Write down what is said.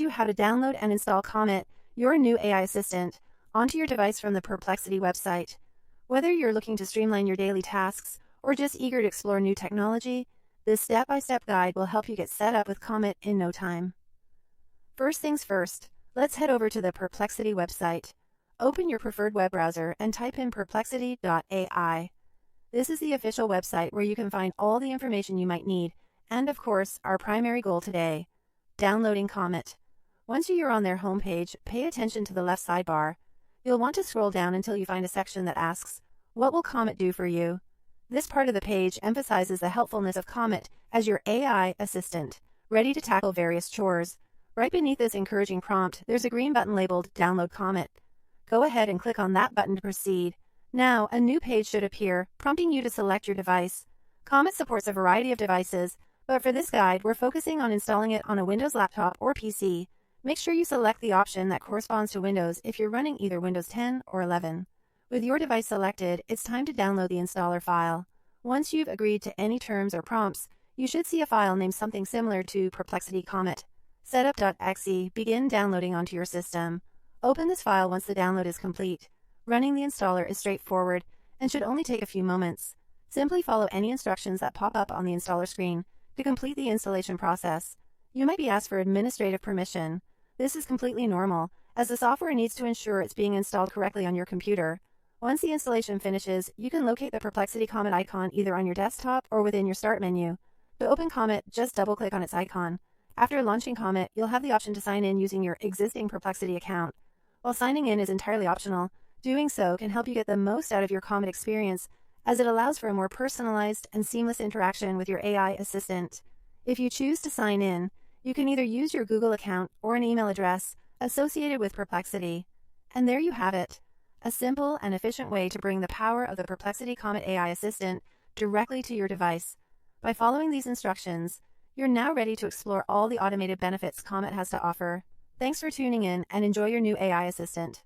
you how to download and install Comet, your new AI assistant, onto your device from the Perplexity website. Whether you're looking to streamline your daily tasks or just eager to explore new technology, this step-by-step guide will help you get set up with Comet in no time. First things first, let's head over to the Perplexity website. Open your preferred web browser and type in perplexity.ai. This is the official website where you can find all the information you might need, and of course, our primary goal today, downloading Comet. Once you're on their homepage, pay attention to the left sidebar. You'll want to scroll down until you find a section that asks, "What will Comet do for you?" This part of the page emphasizes the helpfulness of Comet as your AI assistant, ready to tackle various chores. Right beneath this encouraging prompt, there's a green button labeled Download Comet. Go ahead and click on that button to proceed. Now, a new page should appear, prompting you to select your device. Comet supports a variety of devices, but for this guide, we're focusing on installing it on a Windows laptop or PC. Make sure you select the option that corresponds to Windows if you're running either Windows 10 or 11. With your device selected, it's time to download the installer file. Once you've agreed to any terms or prompts, you should see a file named something similar to Perplexity Comet. Setup.exe, begin downloading onto your system. Open this file once the download is complete. Running the installer is straightforward and should only take a few moments. Simply follow any instructions that pop up on the installer screen to complete the installation process. You might be asked for administrative permission. This is completely normal, as the software needs to ensure it's being installed correctly on your computer. Once the installation finishes, you can locate the Perplexity Comet icon either on your desktop or within your Start menu. To open Comet, just double-click on its icon. After launching Comet, you'll have the option to sign in using your existing Perplexity account. While signing in is entirely optional, doing so can help you get the most out of your Comet experience, as it allows for a more personalized and seamless interaction with your AI assistant. If you choose to sign in, you can either use your Google account or an email address associated with Perplexity. And there you have it, a simple and efficient way to bring the power of the Perplexity Comet AI assistant directly to your device. By following these instructions, you're now ready to explore all the automated benefits Comet has to offer. Thanks for tuning in and enjoy your new AI assistant.